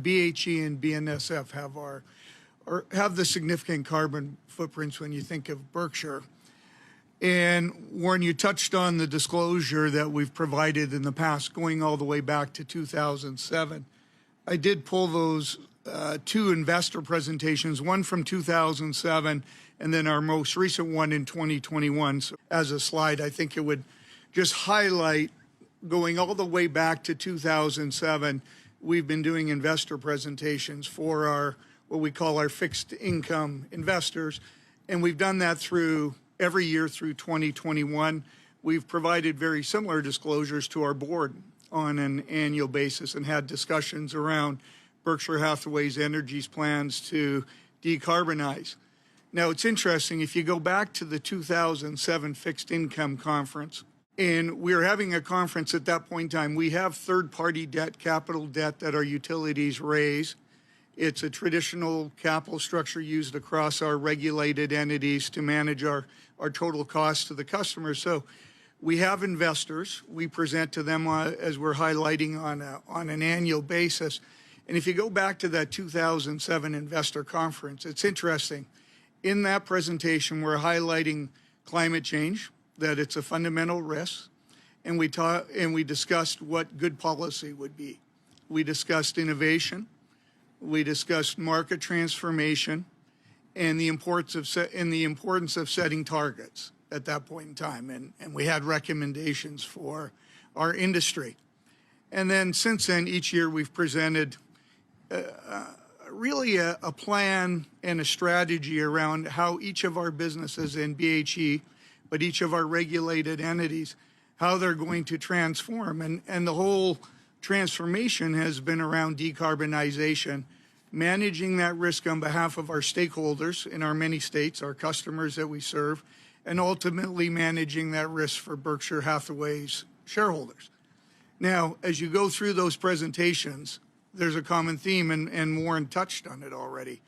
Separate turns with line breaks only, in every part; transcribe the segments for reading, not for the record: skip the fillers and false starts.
BHE and BNSF have the significant carbon footprints when you think of Berkshire. And Warren, you touched on the disclosure that we've provided in the past, going all the way back to 2007. I did pull those two investor presentations, one from 2007 and then our most recent one in 2021. So as a slide, I think it would just highlight, going all the way back to 2007, we've been doing investor presentations for our, what we call our fixed income investors. And we've done that through every year through 2021. We've provided very similar disclosures to our board on an annual basis and had discussions around Berkshire Hathaway's Energy's plans to decarbonize. Now, it's interesting, if you go back to the 2007 fixed income conference, and we were having a conference at that point in time, we have third-party debt, capital debt that our utilities raise. It's a traditional capital structure used across our regulated entities to manage our total cost to the customer. So we have investors. We present to them as we're highlighting on an annual basis. And if you go back to that 2007 investor conference, it's interesting. In that presentation, we're highlighting climate change, that it's a fundamental risk, and we discussed what good policy would be. We discussed innovation. We discussed market transformation and the importance of setting targets at that point in time. And we had recommendations for our industry. And then since then, each year we've presented really a plan and a strategy around how each of our businesses in BHE, but each of our regulated entities, how they're going to transform. And the whole transformation has been around decarbonization, managing that risk on behalf of our stakeholders in our many states, our customers that we serve, and ultimately managing that risk for Berkshire Hathaway's shareholders. Now, as you go through those presentations, there's a common theme, and Warren touched on it already.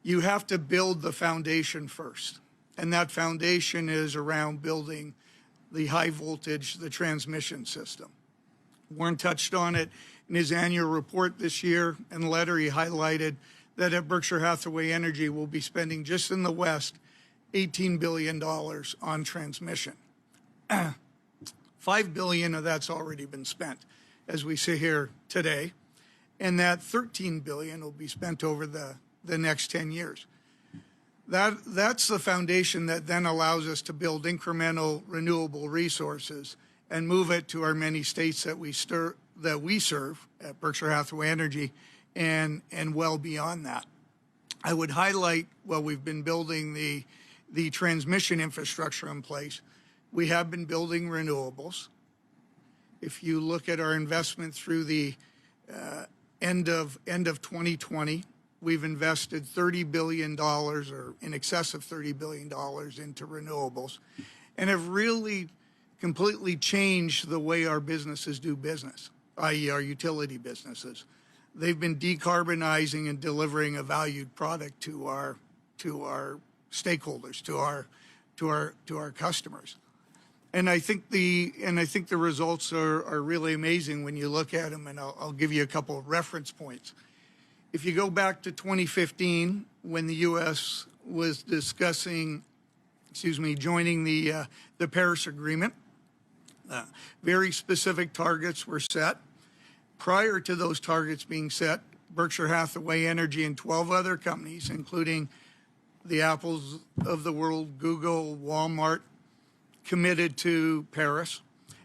You have to build the foundation first, and that foundation is around building the high voltage, the transmission system. Warren touched on it in his annual report this year, and the letter he highlighted that at Berkshire Hathaway Energy will be spending just in the West $18 billion on transmission. $5 billion of that's already been spent as we sit here today, and that $13 billion will be spent over the next 10 years. That's the foundation that then allows us to build incremental renewable resources and move it to our many states that we serve at Berkshire Hathaway Energy and well beyond that. I would highlight, while we've been building the transmission infrastructure in place, we have been building renewables. If you look at our investment through the end of 2020, we've invested $30 billion, or in excess of $30 billion, into renewables, and have really completely changed the way our businesses do business, i.e. our utility businesses. They've been decarbonizing and delivering a valued product to our stakeholders, to our customers. And I think the results are really amazing when you look at them, and I'll give you a couple of reference points. If you go back to 2015, when the U.S. was discussing, joining the Paris Agreement, very specific targets were set. Prior to those targets being set, Berkshire Hathaway Energy and 12 other companies, including the Apples of the world, Google, Walmart, committed to Paris,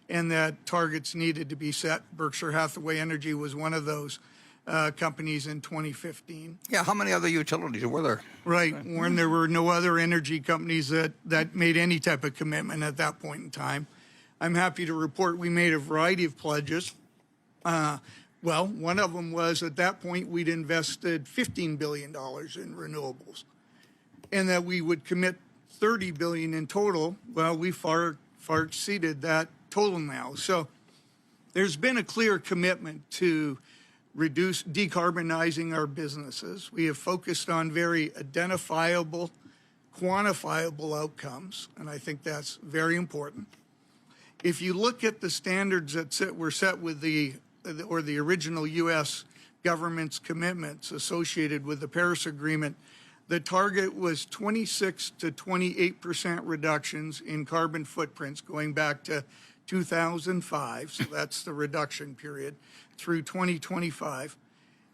and that targets needed to be set. Berkshire Hathaway Energy was one of those companies in 2015.
Yeah, how many other utilities were there?
Right, Warren, there were no other energy companies that made any type of commitment at that point in time. I'm happy to report we made a variety of pledges. Well, one of them was, at that point, we'd invested $15 billion in renewables, and that we would commit $30 billion in total. Well, we far exceeded that total now. So there's been a clear commitment to decarbonizing our businesses. We have focused on very identifiable, quantifiable outcomes, and I think that's very important. If you look at the standards that were set with the original U.S. government's commitments associated with the Paris Agreement, the target was 26 to 28% reductions in carbon footprints going back to 2005, so that's the reduction period, through 2025,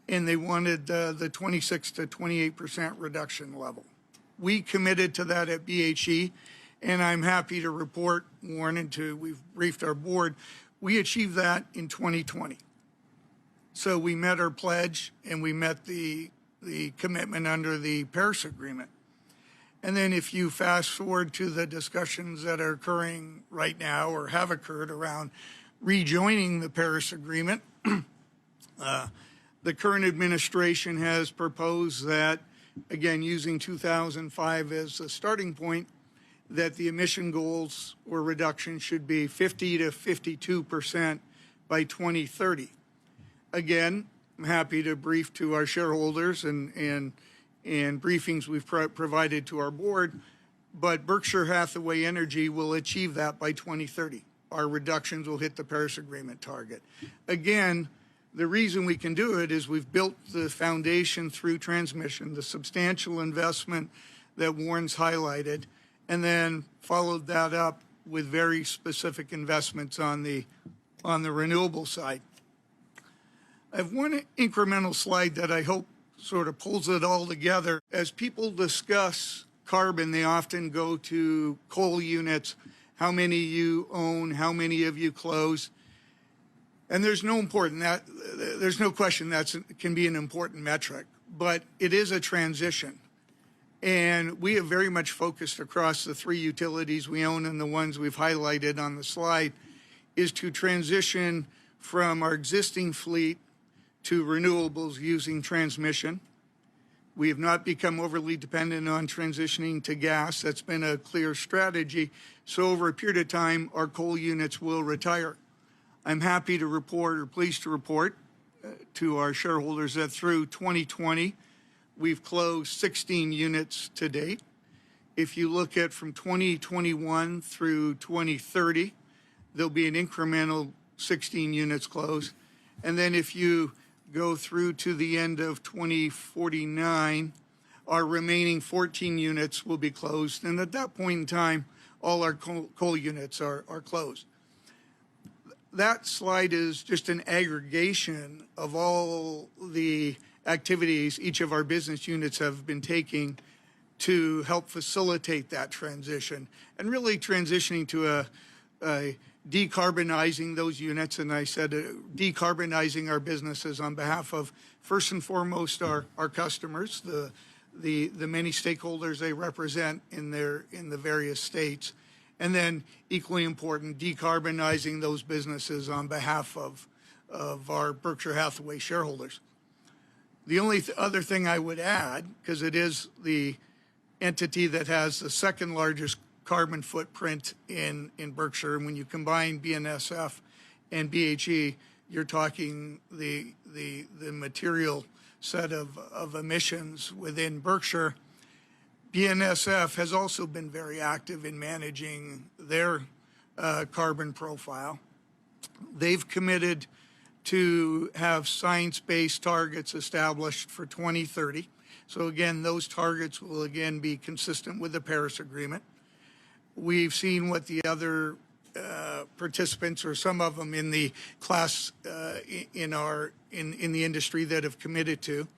and they wanted the 26 to 28% reduction level. We committed to that at BHE, and I'm happy to report, Warren, we've briefed our board, we achieved that in 2020. So we met our pledge and we met the commitment under the Paris Agreement. And then if you fast forward to the discussions that are occurring right now or have occurred around rejoining the Paris Agreement, the current administration has proposed that, again, using 2005 as a starting point, that the emission goals or reduction should be 50 to 52% by 2030. Again, I'm happy to brief to our shareholders and briefings we've provided to our board, but Berkshire Hathaway Energy will achieve that by 2030. Our reductions will hit the Paris Agreement target. Again, the reason we can do it is we've built the foundation through transmission, the substantial investment that Warren's highlighted, and then followed that up with very specific investments on the renewable side. I have one incremental slide that I hope sort of pulls it all together. As people discuss carbon, they often go to coal units, how many you own, how many of you close. And there's no question that can be an important metric, but it is a transition. And we have very much focused across the three utilities we own and the ones we've highlighted on the slide is to transition from our existing fleet to renewables using transmission. We have not become overly dependent on transitioning to gas. That's been a clear strategy. So over a period of time, our coal units will retire. I'm happy to report, or pleased to report, to our shareholders that through 2020, we've closed 16 units to date. If you look at from 2021 through 2030, there'll be an incremental 16 units closed. And then if you go through to the end of 2049, our remaining 14 units will be closed. And at that point in time, all our coal units are closed. That slide is just an aggregation of all the activities each of our business units have been taking to help facilitate that transition and really transitioning to a decarbonizing those units. And I said decarbonizing our businesses on behalf of, first and foremost, our customers, the many stakeholders they represent in the various states. And then equally important, decarbonizing those businesses on behalf of our Berkshire Hathaway shareholders. The only other thing I would add, because it is the entity that has the second largest carbon footprint in Berkshire, and when you combine BNSF and BHE, you're talking the material set of emissions within Berkshire. BNSF has also been very active in managing their carbon profile. They've committed to have science-based targets established for 2030. So again, those targets will again be consistent with the Paris Agreement. We've seen what the other participants, or some of them in the class in the industry, that have committed to.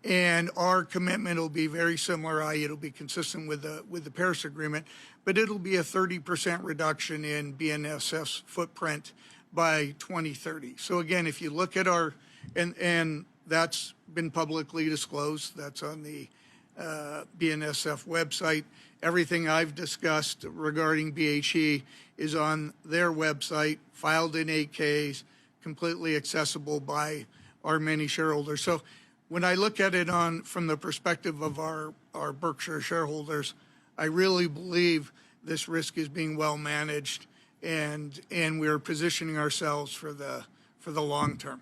And our commitment will be very similar. It'll be consistent with the Paris Agreement, but it'll be a 30% reduction in BNSF's footprint by 2030. So again, if you look at our, and that's been publicly disclosed, that's on the BNSF website. Everything I've discussed regarding BHE is on their website, filed in 8Ks, completely accessible by our many shareholders. So when I look at it from the perspective of our Berkshire shareholders, I really believe this risk is being well managed, and we're positioning ourselves for the long term.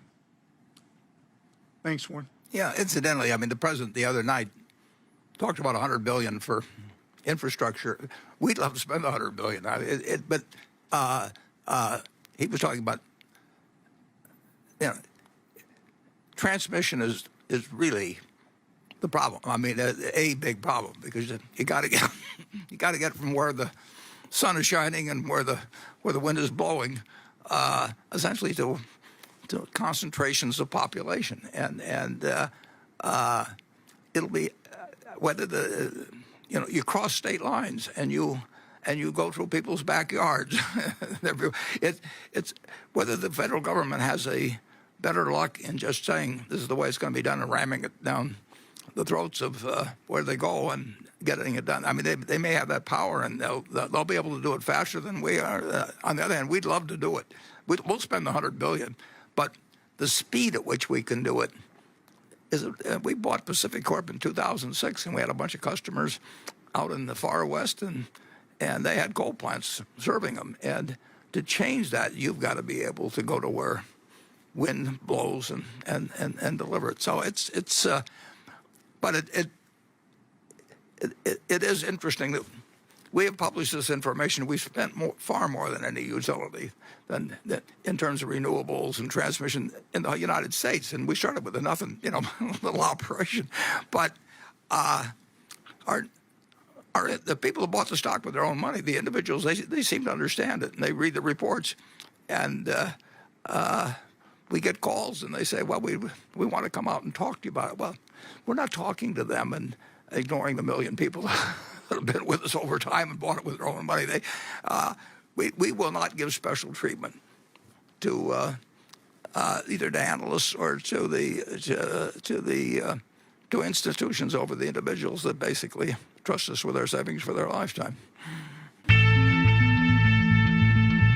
Thanks, Warren.
Yeah, incidentally, I mean, the president the other night talked about $100 billion for infrastructure. We'd love to spend $100 billion, but he was talking about, transmission is really the problem. I mean, a big problem, because you got to get you got to get from where the sun is shining and where the wind is blowing, essentially to concentrations of population, and it'll be whether you cross state lines and you go through people's backyards. It's whether the federal government has a better luck in just saying this is the way it's going to be done and ramming it down the throats of where they go and getting it done. I mean, they may have that power, and they'll be able to do it faster than we are. On the other hand, we'd love to do it. We'll spend the $100 billion, but the speed at which we can do it is. We bought Pacific Corp in 2006, and we had a bunch of customers out in the far west, and they had coal plants serving them. And to change that, you've got to be able to go to where wind blows and deliver it. So but it is interesting that we have published this information. We've spent far more than any utility than in terms of renewables and transmission in the United States. And we started with a nothing, little operation. But the people who bought the stock with their own money, the individuals, they seem to understand it, and they read the reports. And we get calls, and they say, well, we want to come out and talk to you about it. Well, we're not talking to them and ignoring the million people that have been with us over time and bought it with their own money. We will not give special treatment to either to analysts or to institutions over the individuals that basically trust us with their savings for their lifetime.